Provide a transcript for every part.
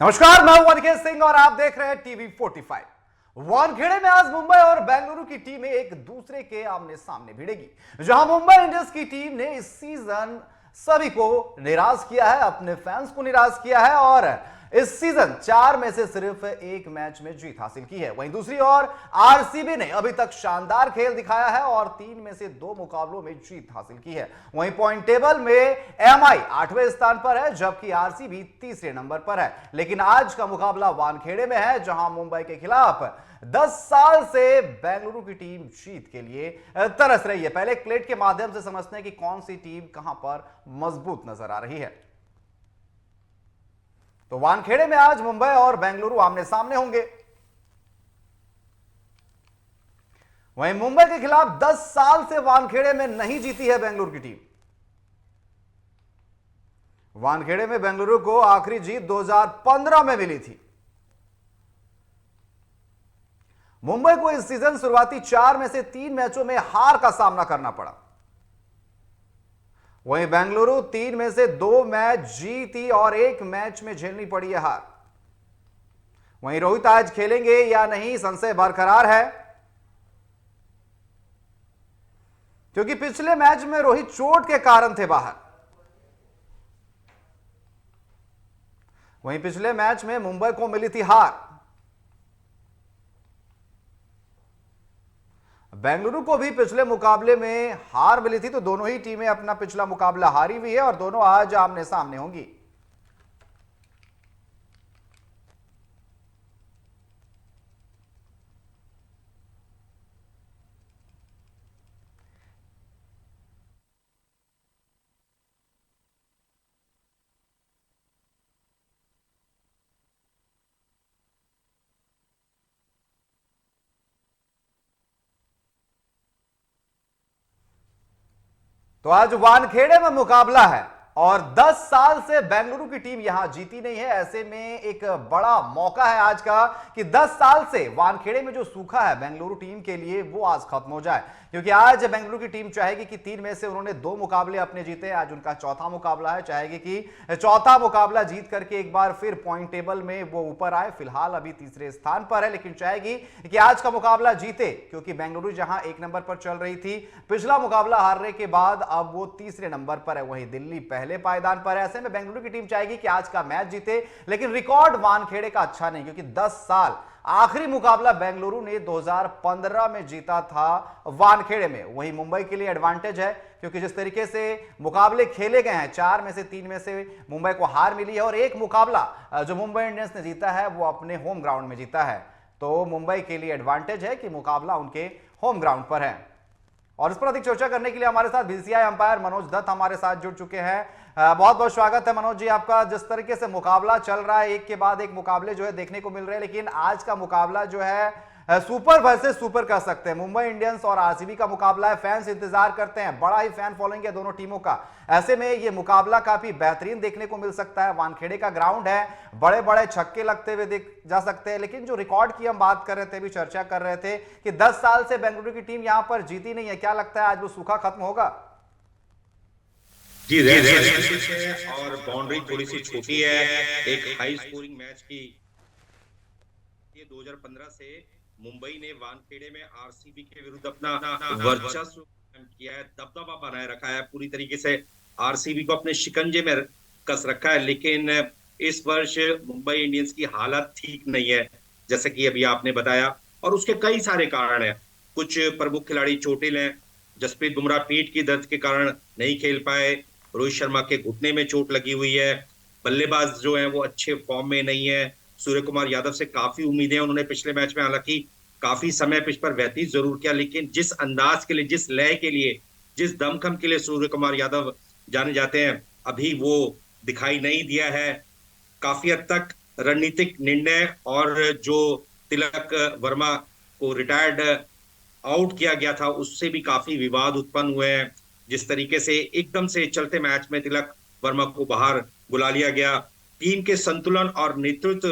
नमस्कार, मैं हूं अनिकेत सिंह और आप देख रहे हैं टीवी 45। वानखेड़े में आज मुंबई और बेंगलुरु की टीमें एक दूसरे के आमने सामने भिड़ेगी। जहां मुंबई इंडियंस की टीम ने इस सीजन सभी को निराश किया है, अपने फैंस को निराश किया है और इस सीजन 4 में से सिर्फ एक मैच में जीत हासिल की है। वहीं दूसरी ओर आरसीबी ने अभी तक शानदार खेल दिखाया है और 3 में से 2 मुकाबलों में जीत हासिल की है। वहीं पॉइंट टेबल में एमआई 8वें स्थान पर है, जबकि आरसीबी तीसरे नंबर पर है। लेकिन आज का मुकाबला वानखेड़े में है, जहां मुंबई के खिलाफ 10 साल से बेंगलुरु की टीम जीत के लिए तरस रही है। पहले एक प्लेट के माध्यम से समझते हैं कि कौन सी टीम कहां पर मजबूत नजर आ रही है। तो वानखेड़े में आज मुंबई और बेंगलुरु आमने सामने होंगे। वहीं मुंबई के खिलाफ 10 साल से वानखेड़े में नहीं जीती है बेंगलुरु की टीम। वानखेड़े में बेंगलुरु को आखिरी जीत 2015 में मिली थी। मुंबई को इस सीजन शुरुआती 4 में से 3 मैचों में हार का सामना करना पड़ा। वहीं बेंगलुरु 3 में से 2 मैच जीती और 1 मैच में झेलनी पड़ी है हार। वहीं रोहित आज खेलेंगे या नहीं, संशय बरकरार है, क्योंकि पिछले मैच में रोहित चोट के कारण थे बाहर। वहीं पिछले मैच में मुंबई को मिली थी हार। बेंगलुरु को भी पिछले मुकाबले में हार मिली थी, तो दोनों ही टीमें अपना पिछला मुकाबला हारी हुई है और दोनों आज आमने सामने होंगी। तो आज वानखेड़े में मुकाबला है और 10 साल से बेंगलुरु की टीम यहां जीती नहीं है। ऐसे में एक बड़ा मौका है आज का कि 10 साल से वानखेड़े में जो सूखा है बेंगलुरु टीम के लिए, वो आज खत्म हो जाए। क्योंकि आज बेंगलुरु की टीम चाहेगी कि 3 में से उन्होंने 2 मुकाबले अपने जीते, आज उनका चौथा मुकाबला है, चाहेगी कि चौथा मुकाबला जीत करके एक बार फिर पॉइंट टेबल में वो ऊपर आए। फिलहाल अभी तीसरे स्थान पर है, लेकिन चाहेगी कि आज का मुकाबला जीते, क्योंकि बेंगलुरु जहां 1 नंबर पर चल रही थी, पिछला मुकाबला हारने के बाद अब वो तीसरे नंबर पर है। वहीं दिल्ली पहले पायदान पर है। ऐसे में बेंगलुरु की टीम चाहेगी कि आज का मैच जीते, लेकिन रिकॉर्ड वानखेड़े का अच्छा नहीं, क्योंकि 10 साल आखिरी मुकाबला बेंगलुरु ने 2015 में जीता था वानखेड़े में। वहीं मुंबई के लिए एडवांटेज है, क्योंकि जिस तरीके से मुकाबले खेले गए हैं, 4 में से 3 में से मुंबई को हार मिली है और एक मुकाबला जो मुंबई इंडियंस ने जीता है वो अपने होम ग्राउंड में जीता है। तो मुंबई के लिए एडवांटेज है कि मुकाबला उनके होम ग्राउंड पर है। और इस पर अधिक चर्चा करने के लिए हमारे साथ बीसीसीआई अंपायर मनोज दत्त हमारे साथ जुड़ चुके हैं। बहुत बहुत स्वागत है मनोज जी आपका। जिस तरीके से मुकाबला चल रहा है, एक के बाद एक मुकाबले जो है देखने को मिल रहे हैं, लेकिन आज का मुकाबला जो है सुपर वर्सेस सुपर कह सकते हैं। मुंबई इंडियंस और आरसीबी का मुकाबला है, फैंस इंतजार करते हैं, बड़ा ही फैन फॉलोइंग है दोनों टीमों का। ऐसे में ये मुकाबला काफी बेहतरीन देखने को मिल सकता है। वानखेड़े का ग्राउंड है, बड़े बड़े छक्के लगते हुए देख जा सकते हैं, लेकिन जो रिकॉर्ड की हम बात कर रहे थे, भी चर्चा कर रहे थे कि 10 साल से बेंगलुरु की टीम यहां पर जीती नहीं है। क्या लगता है आज वो सूखा खत्म होगा? जी, है और बाउंड्री थोड़ी सी छोटी है। एक हाई स्कोरिंग मैच की ये 2015 से मुंबई ने वानखेड़े में आरसीबी के विरुद्ध अपना वर्चस्व किया है, दबदबा बनाए रखा है, पूरी तरीके से आरसीबी को अपने शिकंजे में कस रखा है। लेकिन इस वर्ष मुंबई इंडियंस की हालत ठीक नहीं है, जैसे कि अभी आपने बताया, और उसके कई सारे कारण हैं। कुछ प्रमुख खिलाड़ी चोटिल हैं। जसप्रीत बुमराह पीठ की दर्द के कारण नहीं खेल पाए। रोहित शर्मा के घुटने में चोट लगी हुई है। बल्लेबाज जो है वो अच्छे फॉर्म में नहीं है। सूर्य कुमार यादव से काफी उम्मीदें, उन्होंने पिछले मैच में हालांकि काफी समय पिच पर व्यतीत जरूर किया, लेकिन जिस अंदाज के लिए, जिस लय के लिए, जिस दमखम के लिए सूर्य कुमार यादव जाने जाते हैं, अभी वो दिखाई नहीं दिया है। काफी हद तक रणनीतिक निर्णय और जो तिलक वर्मा को रिटायर्ड आउट किया गया था, उससे भी काफी विवाद उत्पन्न हुए हैं। जिस तरीके से एकदम से चलते मैच में तिलक वर्मा को बाहर बुला लिया गया, टीम के संतुलन और नेतृत्व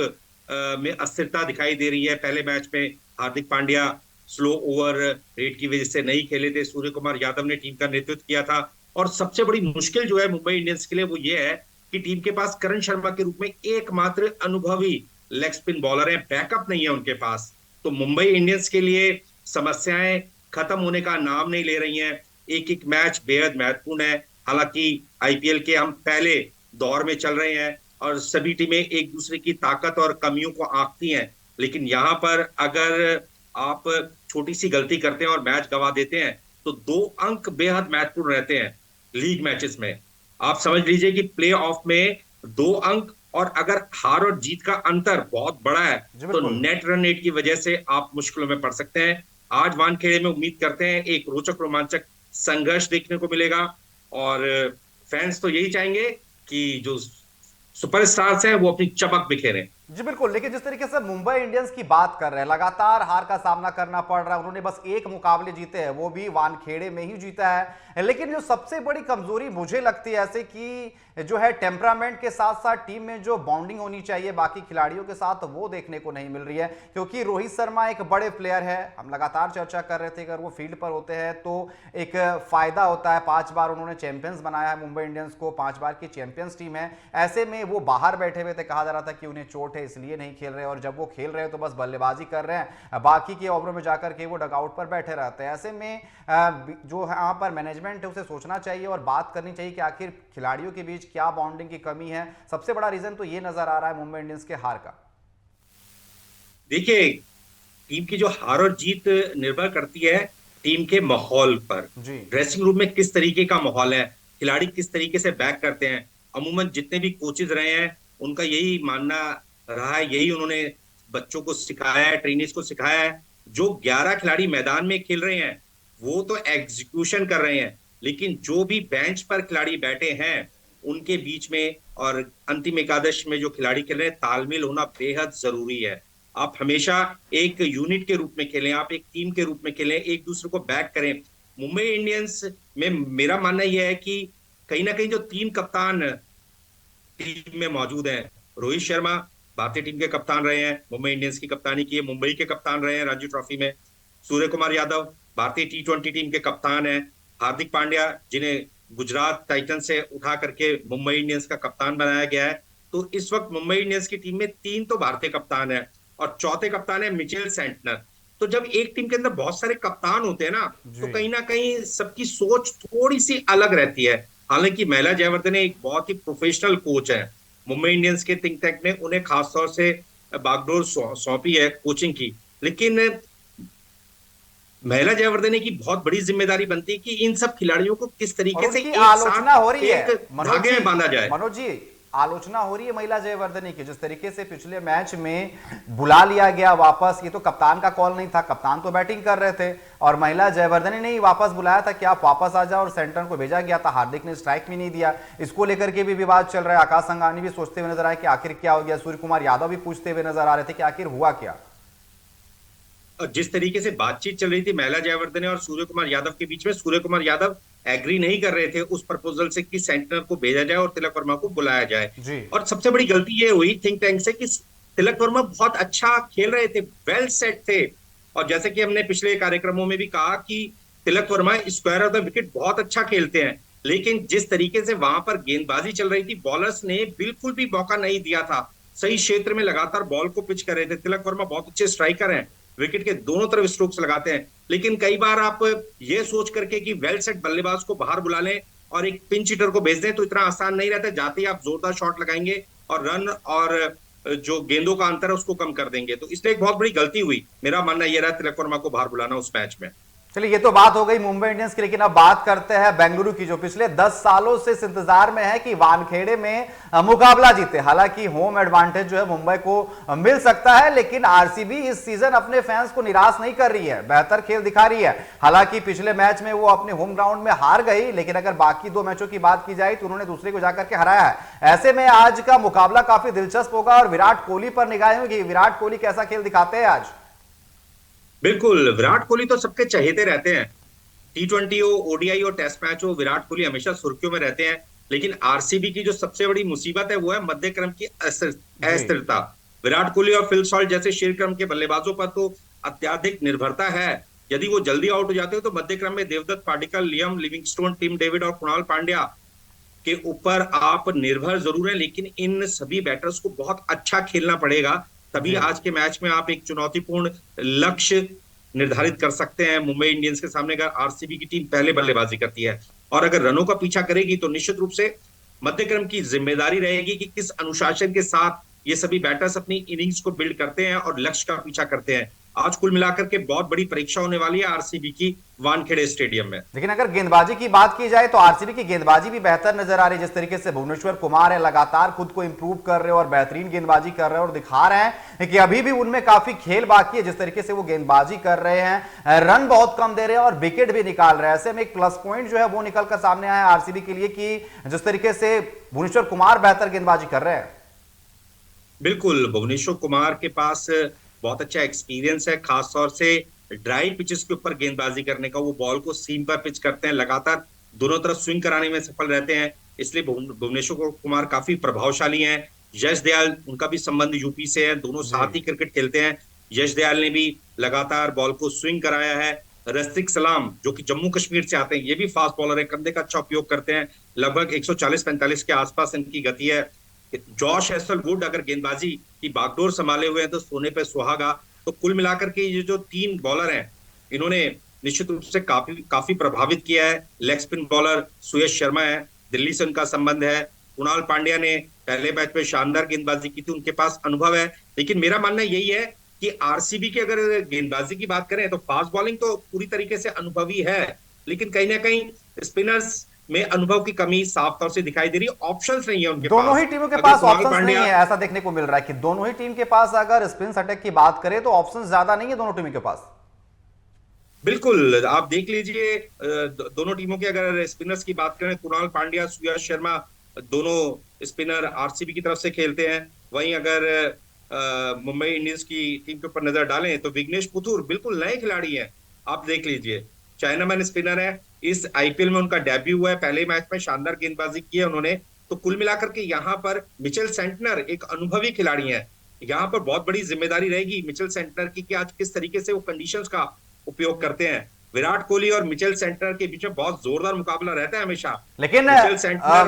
में अस्थिरता दिखाई दे रही है। पहले मैच में Hardik Pandya slow over rate की वजह से नहीं खेले थे, सूर्य कुमार यादव ने टीम का नेतृत्व किया था। और सबसे बड़ी मुश्किल जो है मुंबई इंडियंस के लिए वो ये है कि टीम के पास करण शर्मा के रूप में एकमात्र अनुभवी लेग स्पिन बॉलर है, बैकअप नहीं है उनके पास। तो मुंबई इंडियंस के लिए समस्याएं खत्म होने का नाम नहीं ले रही हैं। एक एक मैच बेहद महत्वपूर्ण है। हालांकि आईपीएल के हम पहले दौर में चल रहे हैं और सभी टीमें एक दूसरे की ताकत और कमियों को आंकती हैं, लेकिन यहां पर अगर आप छोटी सी गलती करते हैं और मैच गंवा देते हैं तो 2 अंक बेहद महत्वपूर्ण रहते हैं लीग मैचेस में। आप समझ लीजिए कि प्ले ऑफ में 2 अंक, और अगर हार और जीत का अंतर बहुत बड़ा है जी तो बिल्कुल। नेट रन रेट की वजह से आप मुश्किलों में पड़ सकते हैं। आज वानखेड़े में उम्मीद करते हैं एक रोचक रोमांचक संघर्ष देखने को मिलेगा, और फैंस तो यही चाहेंगे कि जो सुपरस्टार्स हैं वो अपनी चमक बिखेरें। जी बिल्कुल, लेकिन जिस तरीके से मुंबई इंडियंस की बात कर रहे हैं, लगातार हार का सामना करना पड़ रहा है। उन्होंने बस एक मुकाबले जीते हैं, वो भी वानखेड़े में ही जीता है। लेकिन जो सबसे बड़ी कमजोरी मुझे लगती है ऐसे कि जो है टेम्परामेंट के साथ साथ टीम में जो बॉन्डिंग होनी चाहिए बाकी खिलाड़ियों के साथ, वो देखने को नहीं मिल रही है। क्योंकि रोहित शर्मा एक बड़े प्लेयर है, हम लगातार चर्चा कर रहे थे, अगर वो फील्ड पर होते हैं तो एक फायदा होता है। 5 बार उन्होंने चैंपियंस बनाया है मुंबई इंडियंस को, 5 बार की चैंपियंस टीम है। ऐसे में वो बाहर बैठे हुए थे, कहा जा रहा था कि उन्हें चोट है इसलिए नहीं खेल रहे, और जब वो खेल रहे हैं तो बस बल्लेबाजी कर रहे हैं, बाकी के ओवरों में जाकर के वो डगआउट पर बैठे रहते हैं। ऐसे में जो यहाँ पर मैनेजमेंट है उसे सोचना चाहिए और बात करनी चाहिए कि आखिर खिलाड़ियों के बीच क्या बॉन्डिंग की कमी है। सबसे बड़ा रीजन तो ये नजर आ रहा है मुंबई इंडियंस के हार का। देखिए, टीम की जो हार और जीत निर्भर करती है टीम के माहौल पर। जी ड्रेसिंग रूम में किस तरीके का माहौल है, खिलाड़ी किस तरीके से बैक करते हैं। अमूमन जितने भी कोचेज रहे हैं उनका यही मानना रहा है, यही उन्होंने बच्चों को सिखाया है, ट्रेनिंग्स को सिखाया है। जो 11 खिलाड़ी मैदान में खेल रहे हैं वो तो एग्जीक्यूशन कर रहे हैं, लेकिन जो भी बेंच पर खिलाड़ी बैठे हैं उनके बीच में और अंतिम एकादश में जो खिलाड़ी खेल रहे हैं, तालमेल होना बेहद जरूरी है। आप हमेशा एक यूनिट के रूप में खेलें, आप एक टीम के रूप में खेलें, एक दूसरे को बैक करें। मुंबई इंडियंस में मेरा मानना यह है कि कहीं ना कहीं जो 3 कप्तान टीम में मौजूद हैं, रोहित शर्मा भारतीय टीम के कप्तान रहे हैं, मुंबई इंडियंस की कप्तानी की है, मुंबई के कप्तान रहे हैं रणजी ट्रॉफी में। सूर्य कुमार यादव भारतीय T20 टीम के कप्तान हैं। हार्दिक पांड्या जिन्हें गुजरात टाइटन से उठा करके मुंबई इंडियंस का कप्तान बनाया गया है। तो इस वक्त मुंबई इंडियंस की टीम में 3 तो भारतीय कप्तान है और चौथे कप्तान है मिचेल सेंटनर। तो जब एक टीम के अंदर बहुत सारे कप्तान होते हैं तो कहीं ना कहीं सबकी सोच थोड़ी सी अलग रहती है। हालांकि महिला जयवर्धने एक बहुत ही प्रोफेशनल कोच है, मुंबई इंडियंस के थिंक टैंक ने उन्हें खासतौर से बागडोर सौंपी है कोचिंग की, लेकिन महिला जयवर्धने की बहुत बड़ी जिम्मेदारी बनती है कि इन सब खिलाड़ियों को किस और तरीके से उनकी एक आलोचना साथ हो रही है एक धागे में बांधा जाए। मनोज जी, आलोचना हो रही है महिला जयवर्धने की, जिस तरीके से पिछले मैच में बुला लिया गया वापस। ये तो कप्तान का कॉल नहीं था, कप्तान तो बैटिंग कर रहे थे और महिला जयवर्धने ने ही वापस बुलाया था कि आप वापस आ जाओ, और सेंटर को भेजा गया था। हार्दिक ने स्ट्राइक भी नहीं दिया। इसको लेकर के भी विवाद चल रहा है। आकाश संगानी भी सोचते हुए नजर आए कि आखिर क्या हो गया। सूर्य कुमार यादव भी पूछते हुए नजर आ रहे थे कि आखिर हुआ क्या। और जिस तरीके से बातचीत चल रही थी महिला जयवर्धने और सूर्य कुमार यादव के बीच में, सूर्य कुमार यादव एग्री नहीं कर रहे थे उस प्रपोजल से कि सेंटर को भेजा जाए और तिलक वर्मा को बुलाया जाए। जी और सबसे बड़ी गलती ये हुई थिंक टैंक से कि तिलक वर्मा बहुत अच्छा खेल रहे थे, वेल सेट थे, और जैसे कि हमने पिछले कार्यक्रमों में भी कहा कि Tilak Varma square of the wicket बहुत अच्छा खेलते हैं, लेकिन जिस तरीके से वहां पर गेंदबाजी चल रही थी, बॉलर्स ने बिल्कुल भी मौका नहीं दिया था। सही क्षेत्र में लगातार बॉल को पिच कर रहे थे। तिलक वर्मा बहुत अच्छे स्ट्राइकर हैं, विकेट के दोनों तरफ स्ट्रोक्स लगाते हैं, लेकिन कई बार आप ये सोच करके कि वेल सेट बल्लेबाज को बाहर बुला लें और एक पिंच हिटर को भेज दें तो इतना आसान नहीं रहता। जाते ही आप जोरदार शॉट लगाएंगे और रन और जो गेंदों का अंतर है उसको कम कर देंगे। तो इसलिए एक बहुत बड़ी गलती हुई। मेरा मानना यह रहा तिलक वर्मा को बाहर बुलाना उस मैच में। चलिए, ये तो बात हो गई मुंबई इंडियंस की, लेकिन अब बात करते हैं बेंगलुरु की, जो पिछले 10 सालों से इस इंतजार में है कि वानखेड़े में मुकाबला जीते। हालांकि होम एडवांटेज जो है मुंबई को मिल सकता है, लेकिन आरसीबी इस सीजन अपने फैंस को निराश नहीं कर रही है, बेहतर खेल दिखा रही है। हालांकि पिछले मैच में वो अपने होम ग्राउंड में हार गई, लेकिन अगर बाकी 2 मैचों की बात की जाए तो उन्होंने दूसरे को जाकर के हराया है। ऐसे में आज का मुकाबला काफी दिलचस्प होगा और विराट कोहली पर निगाहें होंगी। विराट कोहली कैसा खेल दिखाते हैं आज? बिल्कुल, विराट कोहली तो सबके चहेते रहते हैं। T20 हो, ओडीआई हो, टेस्ट मैच हो, विराट कोहली हमेशा सुर्खियों में रहते हैं। लेकिन आरसीबी की जो सबसे बड़ी मुसीबत है वो है मध्य क्रम की अस्थिरता। विराट कोहली और फिल सॉल्ट जैसे शीर्ष क्रम के बल्लेबाजों पर तो अत्याधिक निर्भरता है। यदि वो जल्दी आउट हो जाते हो तो मध्य क्रम में Devdutt Padikkal, Liam Livingstone, Tim David और कुणाल पांड्या के ऊपर आप निर्भर जरूर है, लेकिन इन सभी बैटर्स को बहुत अच्छा खेलना पड़ेगा, तभी जी आज के मैच में आप एक चुनौतीपूर्ण लक्ष्य निर्धारित कर सकते हैं। मुंबई इंडियंस के सामने अगर आरसीबी की टीम पहले बल्लेबाजी करती है और अगर रनों का पीछा करेगी, तो निश्चित रूप से मध्यक्रम की जिम्मेदारी रहेगी कि किस अनुशासन के साथ ये सभी बैटर्स अपनी इनिंग्स को बिल्ड करते हैं और लक्ष्य का पीछा करते हैं। आज कुल मिलाकर के बहुत बड़ी परीक्षा होने वाली है आरसीबी की वानखेड़े स्टेडियम में। लेकिन अगर गेंदबाजी की बात की जाए तो आरसीबी की गेंदबाजी भी बेहतर नजर आ रही है। जिस तरीके से भुवनेश्वर कुमार है लगातार खुद को इंप्रूव कर रहे हैं और बेहतरीन गेंदबाजी कर रहे हैं और दिखा रहे हैं कि अभी भी उनमें काफी खेल बाकी है। जिस तरीके से वो गेंदबाजी कर रहे हैं, रन बहुत कम दे रहे हैं और विकेट भी निकाल रहे हैं, ऐसे में एक प्लस पॉइंट जो है वो निकल कर सामने आया आरसीबी के लिए कि जिस तरीके से भुवनेश्वर कुमार बेहतर गेंदबाजी कर रहे हैं। बिल्कुल, भुवनेश्वर कुमार के पास बहुत अच्छा एक्सपीरियंस है, खास तौर से ड्राई पिचेस के ऊपर गेंदबाजी करने का। वो बॉल को सीम पर पिच करते हैं, लगातार दोनों तरफ स्विंग कराने में सफल रहते हैं, इसलिए भुवनेश्वर कुमार काफी प्रभावशाली हैं। यश दयाल, उनका भी संबंध यूपी से है, दोनों साथ ही क्रिकेट खेलते हैं। यश दयाल ने भी लगातार बॉल को स्विंग कराया है। रस्तिक सलाम जो कि जम्मू कश्मीर से आते हैं, ये भी फास्ट बॉलर है, कंधे का अच्छा उपयोग करते हैं, लगभग 140-45 के आसपास इनकी गति है। जॉश हेजलवुड अगर गेंदबाजी की बागडोर संभाले हुए हैं तो सोने पे सुहागा। तो कुल मिलाकर के ये जो तीन बॉलर हैं, इन्होंने निश्चित रूप से काफी प्रभावित किया है। लेग स्पिन बॉलर सुयश शर्मा है, दिल्ली से उनका संबंध है। कुणाल पांड्या ने पहले मैच में शानदार गेंदबाजी की थी, उनके पास अनुभव है। लेकिन मेरा मानना यही है कि आरसीबी की अगर गेंदबाजी की बात करें तो फास्ट बॉलिंग तो पूरी तरीके से अनुभवी है, लेकिन कहीं ना कहीं स्पिनर्स में अनुभव की कमी साफ तौर से दिखाई दे रही है। ऑप्शंस नहीं है उनके पास। दोनों ही टीमों के पास ऑप्शंस नहीं है, ऐसा देखने को मिल रहा है कि दोनों ही टीम के पास अगर स्पिन अटैक की बात करें तो ऑप्शंस ज्यादा नहीं है दोनों टीमों के पास। बिल्कुल, आप देख लीजिए, दोनों टीमों के अगर स्पिनर्स की बात करें, कुणाल पांड्या, सुयश शर्मा, दोनों स्पिनर आरसीबी की तरफ से खेलते हैं। वहीं अगर मुंबई इंडियंस की टीम के ऊपर नजर डालें तो विघ्नेश पुथुर बिल्कुल नए खिलाड़ी हैं। आप देख लीजिए, चाइनामैन स्पिनर है, इस आईपीएल में उनका डेब्यू हुआ है, पहले मैच में शानदार गेंदबाजी की है उन्होंने। तो कुल मिलाकर के यहाँ पर मिचेल सेंटनर एक अनुभवी खिलाड़ी है। यहाँ पर बहुत बड़ी जिम्मेदारी रहेगी मिचेल सेंटनर की कि आज किस तरीके से वो कंडीशंस का उपयोग करते हैं। विराट कोहली और मिचेल सेंटनर के बीच में बहुत जोरदार मुकाबला रहता है हमेशा। लेकिन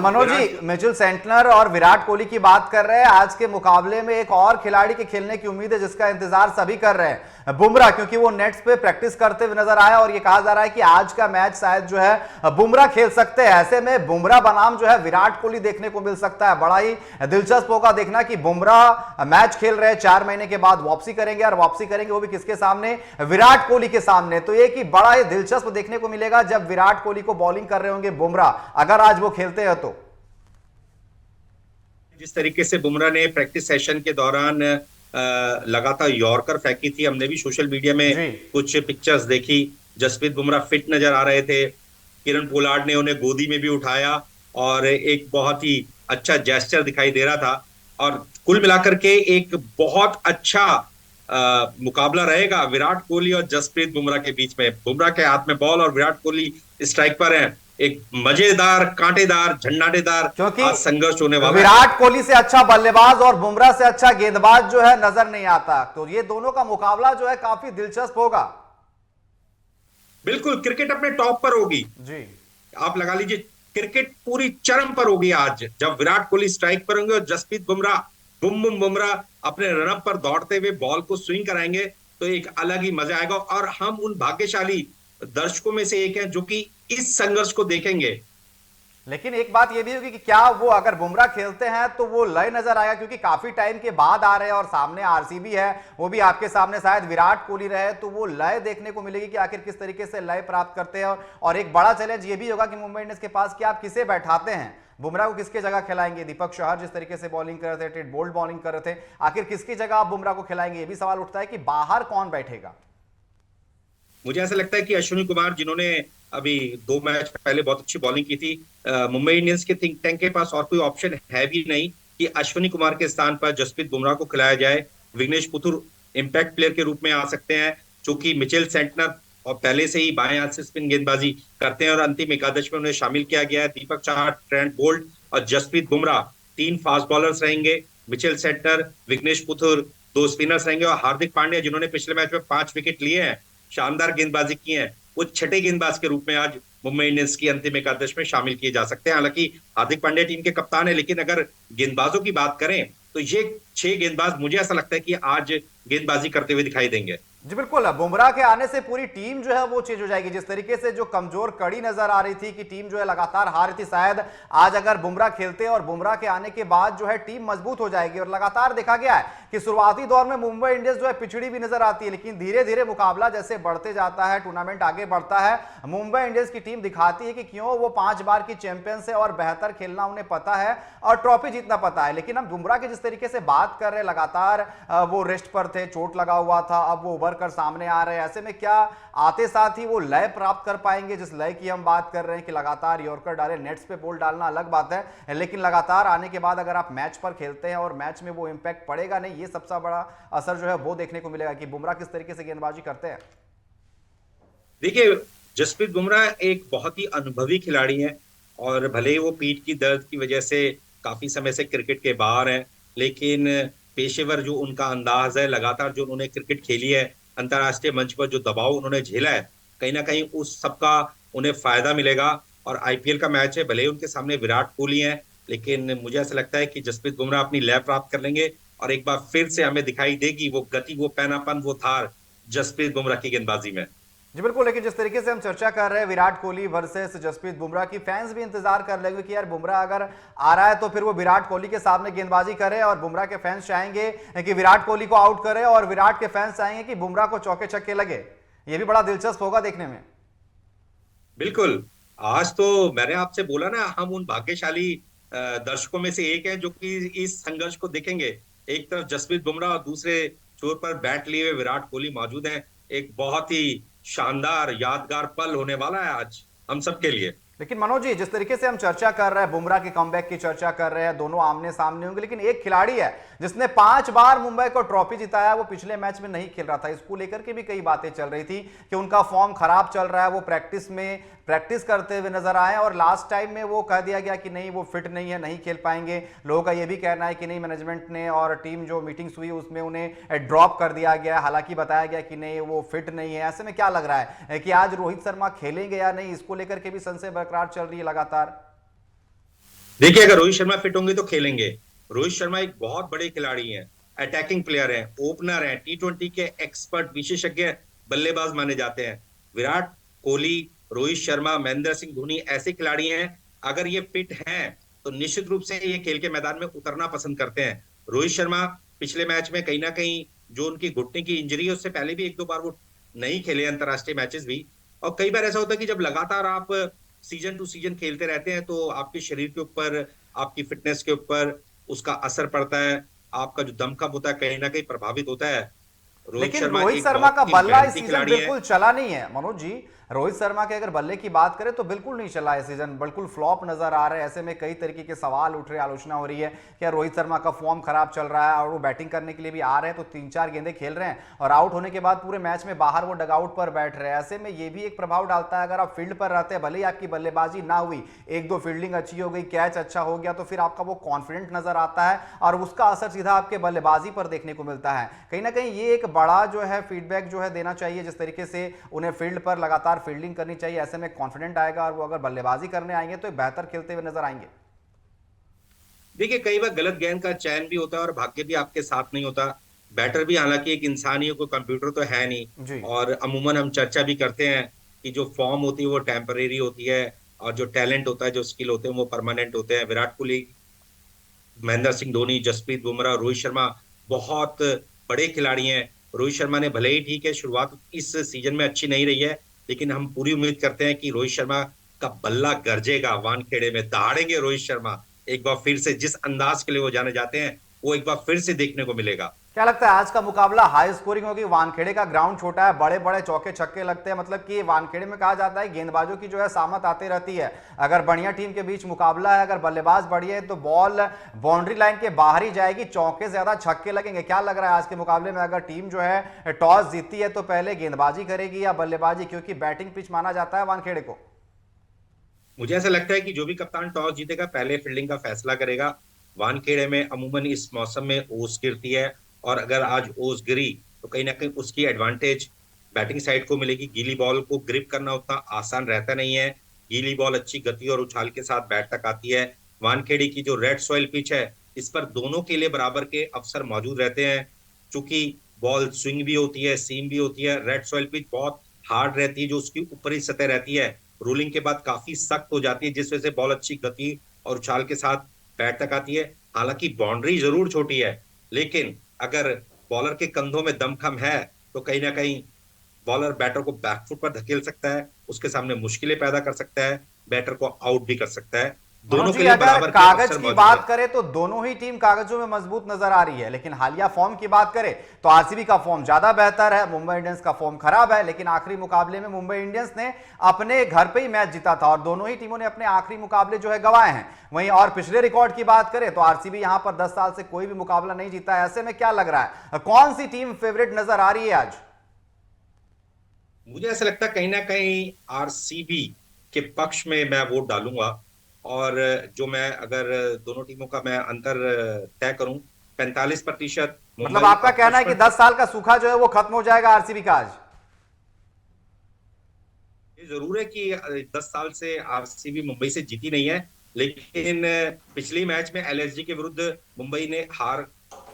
मनोज जी, मिचेल सेंटनर और विराट कोहली की बात कर रहे हैं, आज के मुकाबले में एक और खिलाड़ी के खेलने की उम्मीद है जिसका इंतजार सभी कर रहे हैं, बुमराह, क्योंकि वो नेट्स पे प्रैक्टिस करते हुए नजर आया और ये कहा जा रहा है कि आज का मैच शायद जो है बुमराह खेल सकते हैं। ऐसे में बुमराह बनाम जो है विराट कोहली देखने को मिल सकता है। बड़ा ही दिलचस्प होगा देखना कि बुमराह मैच खेल रहे हैं, 4 महीने के बाद वापसी करेंगे और वापसी करेंगे वो भी किसके सामने, विराट कोहली के सामने। तो ये कि बड़ा ही दिलचस्प देखने को मिलेगा जब विराट कोहली को बॉलिंग कर रहे होंगे बुमराह, अगर आज वो खेलते हैं तो। जिस तरीके से बुमराह ने प्रैक्टिस सेशन के दौरान लगातार यॉर्कर फेंकी थी, हमने भी सोशल मीडिया में कुछ पिक्चर्स देखी। जसप्रीत बुमराह फिट नजर आ रहे थे, किरण पोलार्ड ने उन्हें गोदी में भी उठाया और एक बहुत ही अच्छा जेस्चर दिखाई दे रहा था। और कुल मिलाकर के एक बहुत अच्छा मुकाबला रहेगा विराट कोहली और जसप्रीत बुमराह के बीच में। बुमराह के हाथ में बॉल और विराट कोहली स्ट्राइक पर हैं। एक मजेदार, कांटेदार, झंडाटेदार क्योंकि संघर्ष होने वाला है। विराट कोहली से अच्छा बल्लेबाज और बुमराह से अच्छा गेंदबाज जो है नजर नहीं आता, तो ये दोनों का मुकाबला जो है काफी दिलचस्प होगा। बिल्कुल, क्रिकेट अपने टॉप पर होगी जी, आप लगा लीजिए, क्रिकेट पूरी चरम पर होगी आज जब विराट कोहली स्ट्राइक पर होंगे और जसप्रीत बुमराह बुमराह अपने रनअप पर दौड़ते हुए बॉल को स्विंग कराएंगे, तो एक अलग ही मजा आएगा। और हम उन भाग्यशाली दर्शकों में से एक हैं जो कि इस संघर्ष को देखेंगे। लेकिन एक बात यह भी होगी कि क्या वो अगर बुमराह खेलते हैं तो वो लय नजर आएगा, क्योंकि काफी टाइम के बाद आ रहे हैं और सामने आरसीबी है, वो भी आपके सामने शायद विराट कोहली रहे, तो वो लय देखने को मिलेगी कि आखिर किस तरीके से लय प्राप्त करते हैं। और एक बड़ा चैलेंज ये भी होगा कि मुंबई इंडियंस के पास कि आप किसे बैठाते हैं, बुमराह को किसकी जगह खिलाएंगे। दीपक चहर जिस तरीके से बॉलिंग कर रहे थे, टेड बोल्ट बॉलिंग कर रहे थे, आखिर किसकी जगह आप बुमराह को खिलाएंगे, ये भी सवाल उठता है कि बाहर कौन बैठेगा। मुझे ऐसा लगता है कि अश्विनी कुमार, जिन्होंने अभी 2 मैच पहले बहुत अच्छी बॉलिंग की थी, मुंबई इंडियंस के थिंक टैंक के पास और कोई ऑप्शन है भी नहीं कि अश्विनी कुमार के स्थान पर जसप्रीत बुमराह को खिलाया जाए। विघ्नेश पुथुर इंपैक्ट प्लेयर के रूप में आ सकते हैं, क्योंकि मिचेल सेंटनर और पहले से ही बाएं हाथ से स्पिन गेंदबाजी करते हैं और अंतिम एकादश में उन्हें शामिल किया गया है। दीपक चहर, ट्रेंट बोल्ट और जसप्रीत बुमराह 3 फास्ट बॉलर्स रहेंगे। Mitchell Santner, Vignesh Puthur 2 spinners रहेंगे और हार्दिक पांड्या, जिन्होंने पिछले मैच में 5 विकेट लिए हैं, शानदार गेंदबाजी की है, वो छठे गेंदबाज के रूप में आज मुंबई इंडियंस की अंतिम एकादश में शामिल किए जा सकते हैं। हालांकि हार्दिक पांड्या टीम के कप्तान है, लेकिन अगर गेंदबाजों की बात करें तो ये 6 गेंदबाज मुझे ऐसा लगता है कि आज गेंदबाजी करते हुए दिखाई देंगे। जी बिल्कुल, बुमराह के आने से पूरी टीम जो है वो चेंज हो जाएगी। जिस तरीके से जो कमजोर कड़ी नजर आ रही थी कि टीम जो है लगातार हार रही थी, शायद आज अगर बुमराह खेलते और बुमराह के आने के बाद जो है टीम मजबूत हो जाएगी। और लगातार देखा गया है कि शुरुआती दौर में मुंबई इंडियंस जो है पिछड़ी भी नजर आती है, लेकिन धीरे धीरे मुकाबला जैसे बढ़ते जाता है, टूर्नामेंट आगे बढ़ता है, मुंबई इंडियंस की टीम दिखाती है कि क्यों वो 5 बार की चैंपियंस है और बेहतर खेलना उन्हें पता है और ट्रॉफी जीतना पता है। लेकिन हम बुमराह की जिस तरीके से बात कर रहे हैं, लगातार वो रेस्ट पर थे, चोट लगा हुआ था, अब वो उभर कर सामने आ रहे हैं। ऐसे में क्या आते साथ ही वो लय प्राप्त कर पाएंगे, जिस लय की हम बात कर रहे हैं कि लगातार यॉर्कर डाले, नेट्स पे बॉल डालना अलग बात है, लेकिन लगातार आने के बाद अगर आप मैच पर खेलते हैं और मैच में वो इंपैक्ट पड़ेगा नहीं, ये सबसे बड़ा असर जो है वो देखने को मिलेगा कि बुमराह किस तरीके से गेंदबाजी करते हैं। देखिए, जसप्रीत बुमराह एक बहुत ही अनुभवी खिलाड़ी है, और भले ही वो पीठ की दर्द की वजह से काफी समय से क्रिकेट के बाहर हैं, लेकिन पेशेवर जो उनका अंदाज है, लगातार जो उन्होंने क्रिकेट खेली है, अंतर्राष्ट्रीय मंच पर जो दबाव उन्होंने झेला है, कहीं ना कहीं उस सबका उन्हें फायदा मिलेगा। और आईपीएल का मैच है, भले ही उनके सामने विराट कोहली है, लेकिन मुझे ऐसा लगता है कि जसप्रीत बुमराह अपनी लय प्राप्त कर लेंगे और एक बार फिर से हमें दिखाई देगी वो गति, वो पैनापन, वो धार जसप्रीत बुमराह की गेंदबाजी में। जी बिल्कुल, लेकिन जिस तरीके से हम चर्चा कर रहे हैं विराट कोहली वर्सेस जसप्रीत बुमराह की, फैंस भी इंतजार कर लेंगे कि यार बुमराह अगर आ रहा है तो फिर वो विराट कोहली के सामने गेंदबाजी करे, और बुमराह के फैंस चाहेंगे कि विराट कोहली को आउट करे और विराट के फैंस चाहेंगे कि बुमराह को चौके छक्के लगे। ये भी बड़ा दिलचस्प होगा देखने में। बिल्कुल। आज तो मैंने आपसे बोला ना, हम उन भाग्यशाली दर्शकों में से एक हैं जो कि इस संघर्ष को देखेंगे। एक तरफ जसप्रीत बुमराह और दूसरे छोर पर बैट लिए हुए विराट कोहली मौजूद हैं। एक बहुत ही शानदार यादगार पल होने वाला है आज हम सबके लिए। लेकिन मनोज जी, जिस तरीके से हम चर्चा कर रहे हैं, बुमराह के कमबैक की चर्चा कर रहे हैं, दोनों आमने सामने होंगे, लेकिन एक खिलाड़ी है जिसने 5 बार मुंबई को ट्रॉफी जिताया, वो पिछले मैच में नहीं खेल रहा था। इसको लेकर के भी कई बातें चल रही थी कि उनका फॉर्म खराब चल रहा है, वो प्रैक्टिस करते हुए नजर आए, और लास्ट टाइम में वो कह दिया गया कि नहीं वो फिट नहीं है, नहीं खेल पाएंगे। लोगों का ये भी कहना है कि नहीं, मैनेजमेंट ने और टीम जो मीटिंग्स हुई उसमें उन्हें ड्रॉप कर दिया गया, हालांकि बताया गया कि नहीं वो फिट नहीं है। ऐसे में क्या लग रहा है कि आज रोहित शर्मा खेलेंगे या नहीं, इसको लेकर के भी संशय बरकरार चल रही है लगातार। देखिए, अगर रोहित शर्मा फिट होंगे तो खेलेंगे। रोहित शर्मा एक बहुत बड़े खिलाड़ी हैं, अटैकिंग प्लेयर हैं, ओपनर हैं, टी20 के एक्सपर्ट विशेषज्ञ बल्लेबाज माने जाते हैं। विराट कोहली, रोहित शर्मा, महेंद्र सिंह धोनी ऐसे खिलाड़ी हैं, अगर ये फिट हैं तो निश्चित रूप से ये खेल के मैदान में उतरना पसंद करते हैं। रोहित शर्मा पिछले मैच में कहीं ना कहीं जो उनकी घुटने की इंजरी है, उससे पहले भी 1-2 बार वो नहीं खेले अंतरराष्ट्रीय मैचेस भी। और कई बार ऐसा होता है कि जब लगातार आप सीजन टू सीजन खेलते रहते हैं तो आपके शरीर के ऊपर, आपकी फिटनेस के ऊपर उसका असर पड़ता है, आपका जो दमखम होता है कहीं ना कहीं प्रभावित होता है। रोहित लेकिन शर्मा रोहित एक शर्मा का बहुत ही बल्ला इस मेहनती सीजन खिलाड़ी है। बिल्कुल चला नहीं है मनोज जी। रोहित शर्मा के अगर बल्ले की बात करें तो बिल्कुल नहीं चला इस सीजन, बिल्कुल फ्लॉप नजर आ रहा है। ऐसे में कई तरीके के सवाल उठ रहे, आलोचना हो रही है कि रोहित शर्मा का फॉर्म खराब चल रहा है, और वो बैटिंग करने के लिए भी आ रहे हैं तो 3-4 गेंदें खेल रहे हैं और आउट होने के बाद पूरे मैच में बाहर वो डगआउट पर बैठ रहे हैं। ऐसे में ये भी एक प्रभाव डालता है, अगर आप फील्ड पर रहते हैं, भले ही आपकी बल्लेबाजी ना हुई, 1-2 फील्डिंग अच्छी हो गई, कैच अच्छा हो गया, तो फिर आपका वो कॉन्फिडेंट नजर आता है और उसका असर सीधा आपके बल्लेबाजी पर देखने को मिलता है। कहीं ना कहीं ये एक बड़ा जो है फीडबैक जो है देना चाहिए, जिस तरीके से उन्हें फील्ड पर लगातार फील्डिंग करनी चाहिए। ऐसे में कॉन्फिडेंट आएगा और वो अगर बल्लेबाजी करने आएंगे तो बेहतर खेलते हुए नजर आएंगे। देखिए, कई बार गलत गेंद का चयन भी होता है और भाग्य भी आपके साथ नहीं होता। बैटर भी हालांकि एक इंसान ही है, कोई कंप्यूटर तो है नहीं। जी और अमूमन हम चर्चा भी करते हैं कि जो फॉर्म होती है वो टेम्परेरी होती है, और जो टैलेंट होता है, जो स्किल होते हैं वो परमानेंट होते हैं। विराट कोहली, महेंद्र सिंह धोनी, जसप्रीत बुमराह, रोहित शर्मा बहुत बड़े खिलाड़ी हैं। रोहित शर्मा ने भले ही ठीक है शुरुआत इस सीजन में अच्छी नहीं रही है, लेकिन हम पूरी उम्मीद करते हैं कि रोहित शर्मा का बल्ला गरजेगा, वानखेड़े में दहाड़ेंगे रोहित शर्मा। एक बार फिर से जिस अंदाज के लिए वो जाने जाते हैं वो एक बार फिर से देखने को मिलेगा। क्या लगता है आज का मुकाबला हाई स्कोरिंग होगी? वानखेड़े का ग्राउंड छोटा है, बड़े बड़े चौके छक्के लगते हैं, मतलब कि वानखेड़े में कहा जाता है गेंदबाजों की जो है सामत आती रहती है। अगर बढ़िया टीम के बीच मुकाबला है, अगर बल्लेबाज बढ़िया है तो बॉल बाउंड्री लाइन के बाहर ही जाएगी, चौके ज्यादा छक्के लगेंगे। क्या लग रहा है आज के मुकाबले में, अगर टीम जो है टॉस जीतती है तो पहले गेंदबाजी करेगी या बल्लेबाजी, क्योंकि बैटिंग पिच माना जाता है वानखेड़े को? मुझे ऐसा लगता है कि जो भी कप्तान टॉस जीतेगा पहले फील्डिंग का फैसला करेगा। वानखेड़े में अमूमन इस मौसम में ओस गिरती है, और अगर आज ओस गिरी तो कहीं ना कहीं उसकी एडवांटेज बैटिंग साइड को मिलेगी। गीली बॉल को ग्रिप करना उतना आसान रहता नहीं है, गीली बॉल अच्छी गति और उछाल के साथ बैट तक आती है। वानखेड़े की जो रेड सॉइल पिच है, इस पर दोनों के लिए बराबर के अवसर मौजूद रहते हैं। चूंकि बॉल स्विंग भी होती है, सीम भी होती है, रेड सॉइल पिच बहुत हार्ड रहती है, जो उसकी ऊपरी सतह रहती है रोलिंग के बाद काफी सख्त हो जाती है, जिस वजह से बॉल अच्छी गति और उछाल के साथ बैट तक आती है। हालांकि बाउंड्री जरूर छोटी है, लेकिन अगर बॉलर के कंधों में दमखम है तो कहीं ना कहीं बॉलर बैटर को बैकफुट पर धकेल सकता है, उसके सामने मुश्किलें पैदा कर सकता है, बैटर को आउट भी कर सकता है। मनोज दोनों जी, के लिए अगर बराबर के कागज अवसर की मौजूद बात है। करें तो दोनों ही टीम कागजों में मजबूत नजर आ रही है, लेकिन हालिया फॉर्म की बात करें तो आरसीबी का फॉर्म ज्यादा बेहतर है, मुंबई इंडियंस का फॉर्म खराब है। लेकिन आखिरी मुकाबले में मुंबई इंडियंस ने अपने घर पे ही मैच जीता था और दोनों ही टीमों ने अपने आखिरी मुकाबले जो है गंवाए हैं। वहीं और पिछले रिकॉर्ड की बात करें तो आरसीबी यहां पर 10 साल से कोई भी मुकाबला नहीं जीता है। ऐसे में क्या लग रहा है, कौन सी टीम फेवरेट नजर आ रही है आज? मुझे ऐसा लगता है कहीं ना कहीं आरसीबी के पक्ष में मैं वोट डालूंगा। और जो मैं अगर दोनों टीमों का मैं अंतर तय करूं, 45% मतलब मुंबई आपका और कहना है कि 55। 10 साल का सूखा जो है वो खत्म हो जाएगा आरसीबी का आज? ये जरूर है कि 10 साल से आरसीबी मुंबई से जीती नहीं है, लेकिन पिछली मैच में एलएसजी के विरुद्ध मुंबई ने हार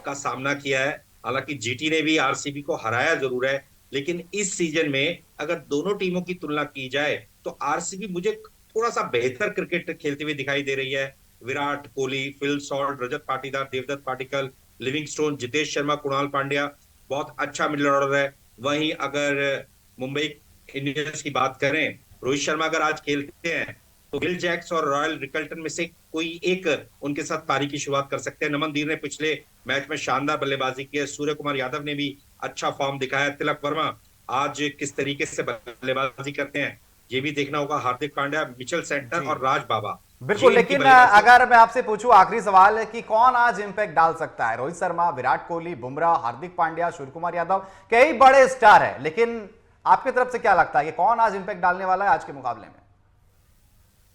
का सामना किया है। हालांकि जीटी ने भी आरसीबी को हराया जरूर है, लेकिन इस सीजन में अगर दोनों टीमों की तुलना की जाए तो आरसीबी मुझे थोड़ा सा बेहतर क्रिकेट खेलती हुई दिखाई दे रही है। Virat Kohli, Phil Salt, Rajat Patidar, Devdutt Padikkal, Livingstone, Jitesh Sharma, Kunal Pandya, बहुत अच्छा मिडल ऑर्डर है। वहीं अगर मुंबई इंडियंस की बात करें, रोहित शर्मा अगर आज खेलते हैं तो विल जैक्स और रॉयल रिकल्टन में से कोई एक उनके साथ पारी की शुरुआत कर सकते हैं। नमनदीप ने पिछले मैच में शानदार बल्लेबाजी की है, सूर्य कुमार यादव ने भी अच्छा फॉर्म दिखाया, तिलक वर्मा आज किस तरीके से बल्लेबाजी करते हैं ये भी देखना होगा। हार्दिक पांड्या, मिचेल सेंटर जी और राज बाबा, ये बिल्कुल। इनकी लेकिन बल्लेबाजी। अगर मैं आपसे पूछूं, आखिरी सवाल है कि कौन आज इंपैक्ट डाल सकता है? रोहित शर्मा, विराट कोहली, बुमराह, हार्दिक पांड्या, सूर्य कुमार यादव, कई बड़े स्टार है, लेकिन आपकी तरफ से क्या लगता है कि कौन आज इंपैक्ट डालने वाला है आज के मुकाबले में?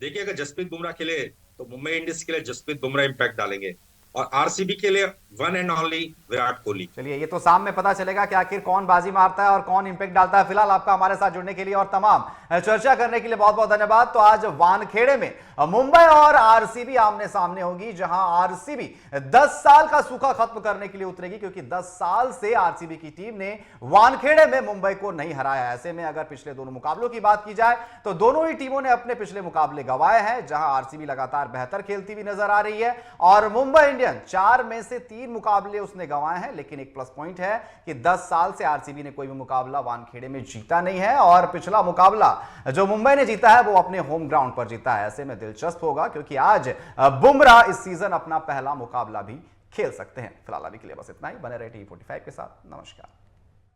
देखिए, अगर जसप्रीत बुमराह खेले तो मुंबई इंडियंस के लिए जसप्रीत बुमराह इंपैक्ट डालेंगे, और आरसीबी के लिए one and only Virat Kohli. चलिए, ये तो शाम में पता चलेगा कि आखिर कौन बाजी मारता है और कौन इंपैक्ट डालता है। फिलहाल आपका हमारे साथ जुड़ने के लिए और तमाम चर्चा करने के लिए बहुत बहुत धन्यवाद। तो आज वानखेड़े में मुंबई और आरसीबी आमने सामने होगी, जहां आरसीबी 10 साल का सूखा खत्म करने के लिए उतरेगी, क्योंकि 10 साल से आरसीबी की टीम ने वानखेड़े में मुंबई को नहीं हराया। ऐसे में अगर पिछले दोनों मुकाबलों की बात की जाए तो दोनों ही टीमों ने अपने पिछले मुकाबले गंवाए हैं, जहां आरसीबी लगातार बेहतर खेलती हुई नजर आ रही है और मुंबई इंडियंस 4 में से 3 मुकाबले उसने गंवाए हैं। लेकिन एक प्लस पॉइंट है कि 10 साल से आरसीबी ने कोई भी मुकाबला वानखेड़े में जीता नहीं है और पिछला मुकाबला जो मुंबई ने जीता है वो अपने होम ग्राउंड पर जीता है। ऐसे में दिलचस्प होगा, क्योंकि आज बुमराह इस सीजन अपना पहला मुकाबला भी खेल सकते हैं। फिलहाल अभी के लिए बस इतना ही। बने रहे टी45 के साथ। नमस्कार।